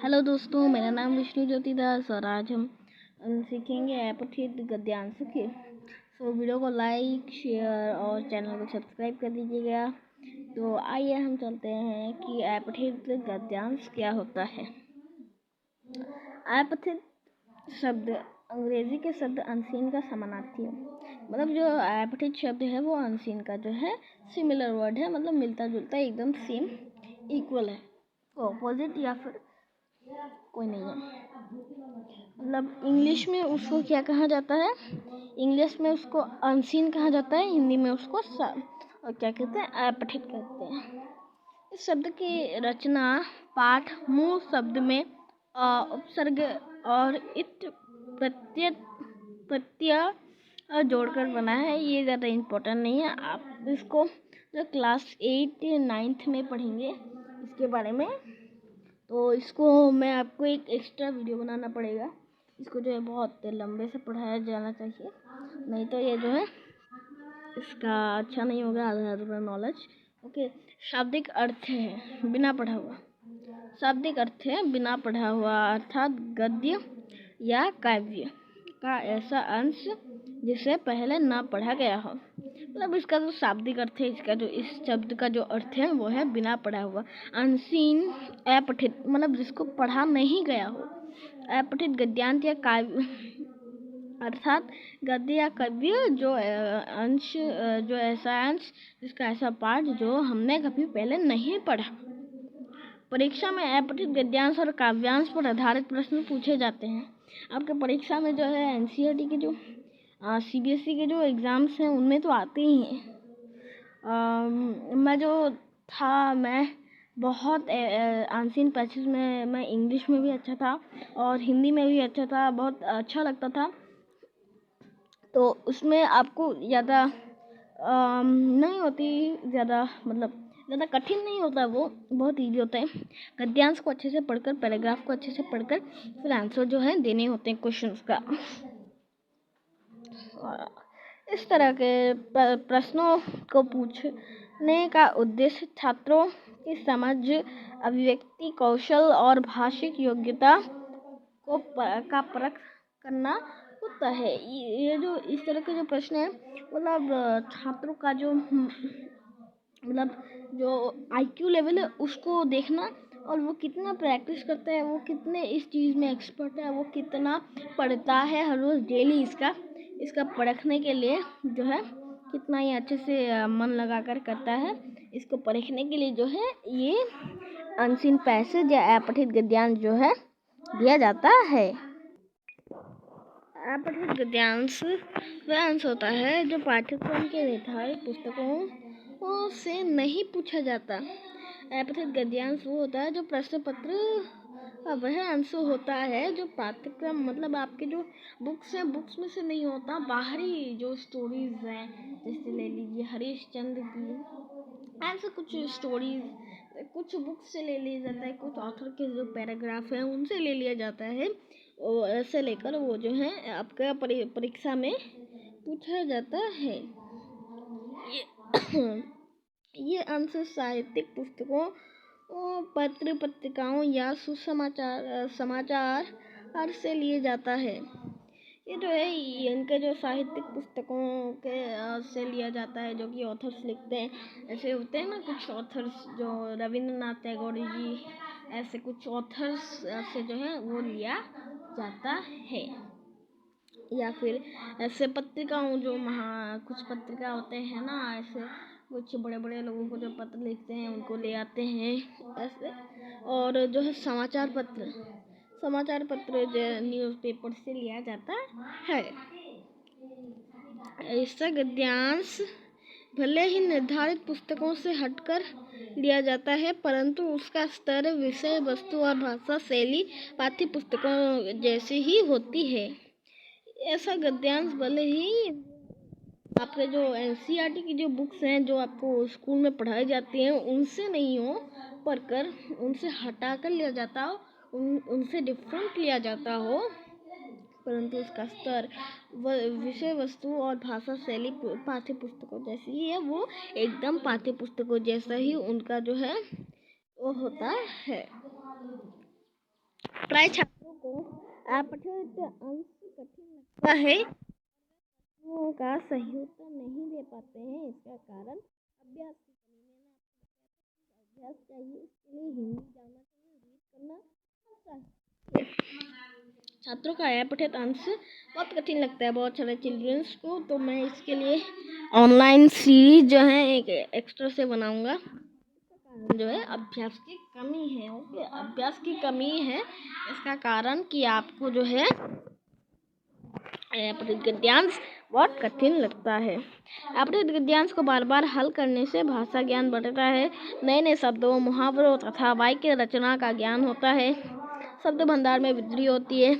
Hello दोस्तों, मेरा नाम विष्णु ज्योति दास और आज हम सीखेंगे अपठित गद्यांश के। वीडियो को लाइक, शेयर और चैनल को सब्सक्राइब कर दीजिएगा। तो आइए हम चलते हैं कि अपठित गद्यांश क्या होता है। अपठित शब्द अंग्रेजी के शब्द अनसीन का समानार्थी है। मतलब जो अपठित शब्द है वो अनसीन का जो है सिमिलर वर्ड है, मतलब मिलता जुलता एकदम सेम इक्वल है, ऑपोजिट या फिर कोई नहीं है। मतलब इंग्लिश में उसको क्या कहा जाता है, इंग्लिश में उसको अनसीन कहा जाता है, हिंदी में उसको क्या कहते हैं, अपठित कहते हैं। इस शब्द की रचना पाठ मूल शब्द में उपसर्ग और इत प्रत्यय जोड़कर बना है। ये ज़्यादा इम्पोर्टेंट नहीं है, आप इसको जो क्लास 8 9th में पढ़ेंगे इसके बारे में, तो इसको मैं आपको एक एक्स्ट्रा वीडियो बनाना पड़ेगा। इसको जो है बहुत लंबे से पढ़ाया जाना चाहिए, नहीं तो ये जो है इसका अच्छा नहीं होगा, आधा अधूरा नॉलेज। ओके, शाब्दिक अर्थ है बिना पढ़ा हुआ। शाब्दिक अर्थ है बिना पढ़ा हुआ, अर्थात गद्य या काव्य का ऐसा अंश जिसे पहले ना पढ़ा गया हो। मतलब इसका जो शाब्दिक अर्थ है, इसका जो इस शब्द का जो अर्थ है वो है बिना पढ़ा हुआ, अनसीन, अपठित, मतलब जिसको पढ़ा नहीं गया हो। अपठित गद्यांश या काव्य अर्थात गद्य या काव्य जो अंश, जो ऐसा अंश जिसका ऐसा पाठ जो हमने कभी पहले नहीं पढ़ा। परीक्षा में अपठित गद्यांश और काव्यांश पर आधारित प्रश्न पूछे जाते हैं। आपके परीक्षा में जो है एनसीईआरटी के जो सीबीएसई के जो एग्ज़ाम्स हैं उनमें तो आते ही हैं। मैं बहुत अनसीन पैसेज में मैं इंग्लिश में भी अच्छा था और हिंदी में भी अच्छा था, बहुत अच्छा लगता था। तो उसमें आपको ज़्यादा नहीं होती, ज़्यादा मतलब ज़्यादा कठिन नहीं होता, वो बहुत इजी होता है। गद्यांश को अच्छे से पढ़कर, पैराग्राफ को अच्छे से पढ़कर फिर आंसर जो है देने होते हैं क्वेश्चंस का। इस तरह के प्रश्नों को पूछने का उद्देश्य छात्रों की समझ, अभिव्यक्ति कौशल और भाषिक योग्यता का परख करना होता है। ये जो इस तरह के जो प्रश्न है, मतलब छात्रों का जो मतलब जो IQ लेवल है उसको देखना, और वो कितना प्रैक्टिस करता है, वो कितने इस चीज़ में एक्सपर्ट है, वो कितना पढ़ता है हर रोज़ डेली, इसका परखने के लिए जो है कितना ही अच्छे से मन लगा कर करता है। इसको परखने के लिए जो है ये अनसीन पैसेज या अपठित गद्यांश जो है दिया जाता है। अपठित गद्यांश वह अंश होता है जो पाठ्यक्रम के निर्धारित पुस्तकों से नहीं पूछा जाता। अपठित गद्यांश वो होता है जो प्रश्न पत्र का वह अंश होता है जो पाठ्यक्रम, मतलब आपके जो बुक्स हैं, बुक्स में से नहीं होता, बाहरी जो स्टोरीज हैं, जैसे ले लीजिए हरीश चंद्र की, ऐसे कुछ स्टोरीज कुछ बुक्स से ले लिया जाता है, कुछ ऑथर के जो पैराग्राफ हैं उनसे ले लिया जाता है, और ऐसे लेकर वो जो है आपका परीक्षा में पूछा जाता है। ये अंश साहित्यिक पुस्तकों, पत्र पत्रिकाओं या समाचार से लिए जाता है। ये जो है इनके जो साहित्यिक पुस्तकों के से लिया जाता है, जो कि ऑथर्स लिखते हैं। ऐसे होते हैं ना कुछ ऑथर्स, जो रविंद्रनाथ टैगोर जी, ऐसे कुछ ऑथर्स से जो है वो लिया जाता है। या फिर ऐसे पत्रिकाओं, जो कुछ पत्रिका होते हैं ना, ऐसे कुछ बड़े बड़े लोगों को जो पत्र लिखते हैं उनको ले आते हैं ऐसे। और जो है समाचार पत्र जो न्यूज़पेपर से लिया जाता है। ऐसा गद्यांश भले ही निर्धारित पुस्तकों से हटकर लिया जाता है, परंतु उसका स्तर, विषय वस्तु और भाषा शैली पाठ्य पुस्तकों जैसी ही होती है। ऐसा गद्यांश भले ही आपके जो एनसीईआरटी की जो बुक्स हैं, जो आपको स्कूल में पढ़ाई जाती हैं, उनसे नहीं हो पढ़कर, उनसे हटा कर लिया जाता हो, उनसे डिफरेंट लिया जाता हो, परंतु उसका स्तर, विषय वस्तु और भाषा शैली पाठ्य पुस्तकों जैसी ही है। वो एकदम पाठ्य पुस्तकों जैसा ही उनका जो है वो होता है। प्राय छात्रों को अपठित अंश कठिन लगता है, प्रश्नों का सही उत्तर नहीं दे पाते हैं। इसका कारण अभ्यास की कमी है। मैं आपको अभ्यास चाहिए, इसके लिए हिंदी जानना चाहिए, रीड करना चाहिए। छात्रों का अपठित अंश बहुत कठिन लगता है बहुत सारे चिल्ड्रंस को, तो मैं इसके लिए ऑनलाइन सीरीज जो है एक एक्स्ट्रा से बनाऊंगा। इसका कारण जो है अभ्यास की कमी है। ओके, अभ्यास की कमी है इसका कारण कि आपको जो है अपठित गद्यांश बहुत कठिन लगता है। अपठित गद्यांश को बार बार हल करने से भाषा ज्ञान बढ़ता है, नए नए शब्दों, मुहावरों तथा वाक्य रचना का ज्ञान होता है, शब्द भंडार में वृद्धि होती है।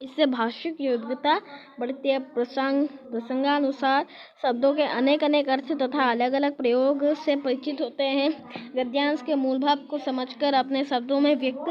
इससे भाषिक योग्यता बढ़ती है। प्रसंगानुसार शब्दों के अनेक अनेक अर्थ तथा अलग अलग प्रयोग से परिचित होते हैं। गद्यांश के मूल भाव को समझकर अपने शब्दों में व्यक्त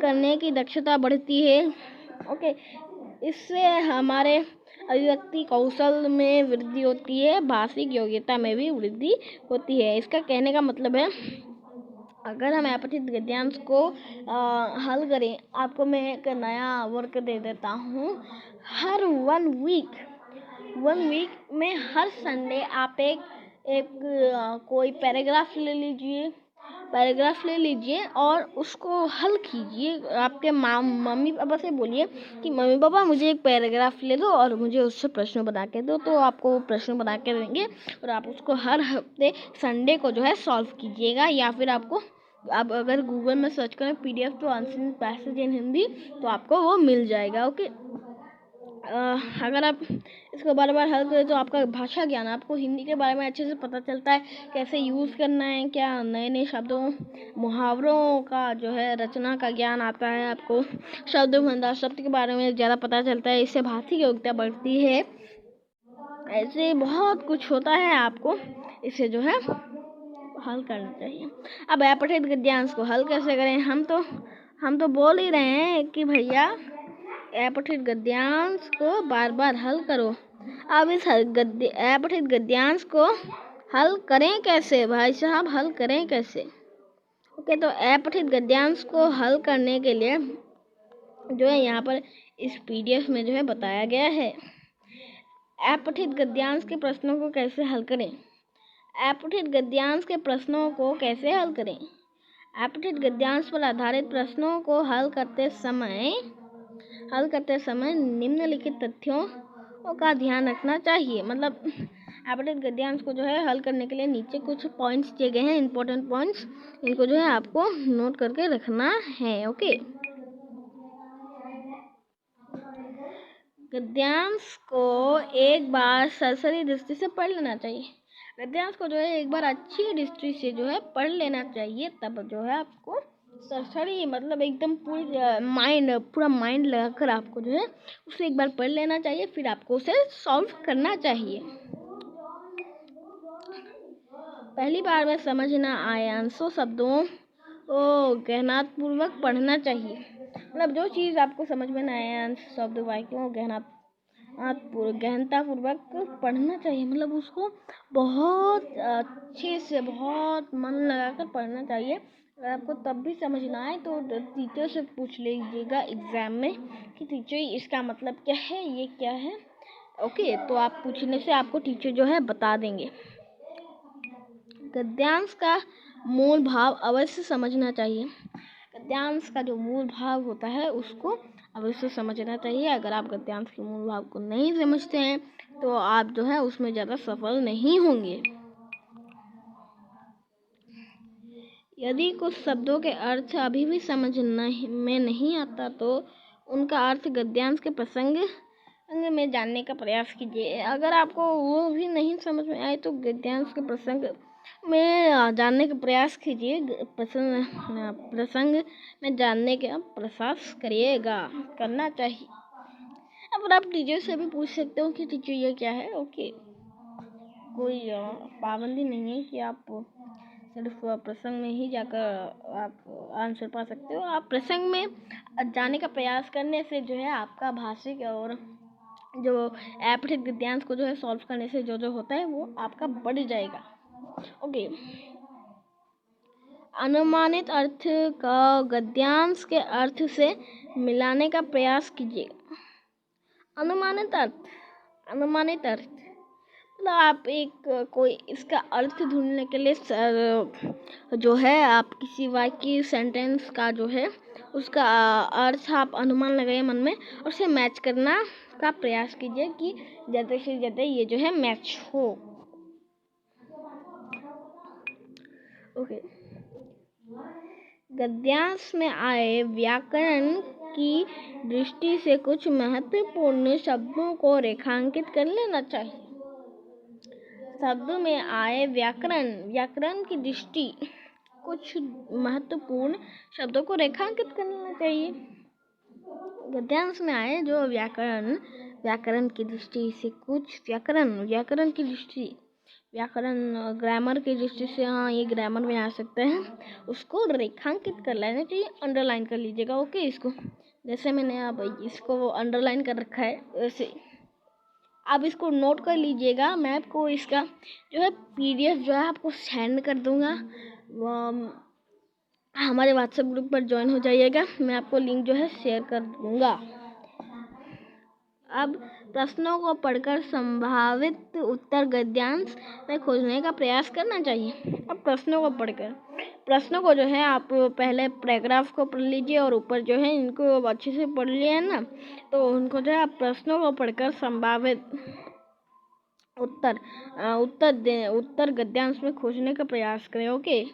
करने की दक्षता बढ़ती है। ओके, इससे हमारे अभिव्यक्ति कौशल में वृद्धि होती है, भाषिक योग्यता में भी वृद्धि होती है। इसका कहने का मतलब है, अगर हम अपठित गद्यांश को हल करें, आपको मैं एक नया वर्क दे देता हूँ। हर वन वीक में हर संडे आप एक कोई पैराग्राफ ले लीजिए और उसको हल कीजिए। आपके मम्मी पापा से बोलिए कि मम्मी पापा मुझे एक पैराग्राफ ले दो और मुझे उससे प्रश्न बना के दो, तो आपको प्रश्न बना के देंगे और आप उसको हर हफ्ते संडे को जो है सॉल्व कीजिएगा। या फिर आप अगर गूगल में सर्च करें PDF to answer passage in Hindi, तो आपको वो मिल जाएगा। ओके, अगर आप इसको बार बार हल करें तो आपका भाषा ज्ञान, आपको हिंदी के बारे में अच्छे से पता चलता है, कैसे यूज़ करना है, क्या नए नए शब्दों मुहावरों का जो है रचना का ज्ञान आता है। आपको शब्द भंडार शब्द के बारे में ज़्यादा पता चलता है, इससे भाषिक योग्यता बढ़ती है। ऐसे बहुत कुछ होता है, आपको इसे जो है हल करना चाहिए। अब अपठित गद्यांश को हल कैसे करें? हम तो बोल ही रहे हैं कि भैया अपठित गद्यांश को बार बार हल करो। अब इस अपठित गद्यांश को हल करें कैसे भाई साहब, हल करें कैसे? ओके, तो अपठित गद्यांश को हल करने के लिए जो है यहाँ पर इस PDF में जो है बताया गया है। अपठित गद्यांश के प्रश्नों को कैसे हल करें? अपठित गद्यांश के प्रश्नों को कैसे हल करें? अपठित गद्यांश पर आधारित प्रश्नों को हल करते समय निम्नलिखित तथ्यों का ध्यान रखना चाहिए। मतलब अपठित गद्यांश को जो है हल करने के लिए नीचे कुछ पॉइंट्स दिए गए हैं, इंपॉर्टेंट पॉइंट्स, इनको जो है आपको नोट करके रखना है। ओके, गद्यांश को एक बार सरसरी दृष्टि से पढ़ लेना चाहिए। गद्यांश को जो है एक बार अच्छी दृष्टि से जो है पढ़ लेना चाहिए, तब जो है आपको सरसरी मतलब एकदम पूरा माइंड लगाकर आपको जो है उसे एक बार पढ़ लेना चाहिए, फिर आपको उसे सॉल्व करना चाहिए। पहली बार में समझ ना आए अंशों शब्दों को गहनतापूर्वक पढ़ना चाहिए। मतलब जो चीज़ आपको समझ में ना आए अंश शब्द वाक्यों गहनतापूर्वक पढ़ना चाहिए। मतलब उसको बहुत अच्छे से बहुत मन लगाकर पढ़ना चाहिए। अगर आपको तब भी समझ ना आए तो टीचर से पूछ लीजिएगा एग्ज़ाम में कि टीचर इसका मतलब क्या है, ये क्या है। ओके, तो आप पूछने से आपको टीचर जो है बता देंगे। गद्यांश का मूल भाव अवश्य समझना चाहिए। गद्यांश का जो मूल भाव होता है उसको अवश्य समझना चाहिए। अगर आप गद्यांश के मूल भाव को नहीं समझते हैं तो आप जो है उसमें ज़्यादा सफल नहीं होंगे। यदि कुछ शब्दों के अर्थ अभी भी समझ में नहीं आता तो उनका अर्थ गद्यांश के प्रसंग में जानने का प्रयास कीजिए। अगर आपको वो भी नहीं समझ में आए तो गद्यांश के प्रसंग में जानने का प्रयास कीजिए। प्रसंग में जानने का प्रयास करना चाहिए। अब आप टीचर से भी पूछ सकते हो कि टीचर ये क्या है। ओके, कोई पाबंदी नहीं है कि आप सिर्फ प्रसंग में ही जाकर आप आंसर पा सकते हो। आप प्रसंग में जाने का प्रयास करने से जो है आपका भाषिक और जो अपठित गद्यांश को जो है सॉल्व करने से जो होता है वो आपका बढ़ जाएगा। ओके, अनुमानित अर्थ का गद्यांश के अर्थ से मिलाने का प्रयास कीजिएगा। अनुमानित अर्थ मतलब आप एक कोई इसका अर्थ ढूंढने के लिए जो है आप किसी वाक्य सेंटेंस का जो है उसका अर्थ आप अनुमान लगाइए मन में और उसे मैच करना का प्रयास कीजिए कि ज़्यादा से ज़्यादा ये जो है मैच हो। ओके। गद्यांश में आए व्याकरण की दृष्टि से कुछ महत्वपूर्ण शब्दों को रेखांकित कर लेना चाहिए। शब्द में आए व्याकरण की दृष्टि कुछ महत्वपूर्ण शब्दों को रेखांकित कर लेना चाहिए। गद्यांश में आए जो व्याकरण की दृष्टि से कुछ व्याकरण ग्रामर की दृष्टि से, हाँ ये ग्रामर में आ सकते हैं, उसको रेखांकित कर लेना चाहिए। अंडरलाइन कर लीजिएगा। ओके, इसको जैसे मैंने अब इसको अंडरलाइन कर रखा है वैसे आप इसको नोट कर लीजिएगा। मैं आपको इसका जो है PDF जो है आपको सेंड कर दूंगा। हमारे व्हाट्सएप ग्रुप पर ज्वाइन हो जाइएगा। मैं आपको लिंक जो है शेयर कर दूंगा। अब प्रश्नों को पढ़कर संभावित उत्तर गद्यांश में खोजने का प्रयास करना चाहिए। अब प्रश्नों को जो है आप पहले पैराग्राफ को पढ़ लीजिए और ऊपर जो है इनको अच्छे से पढ़ लिए ना, तो उनको जो है आप प्रश्नों को पढ़कर संभावित उत्तर गद्यांश में खोजने का प्रयास करें। ओके।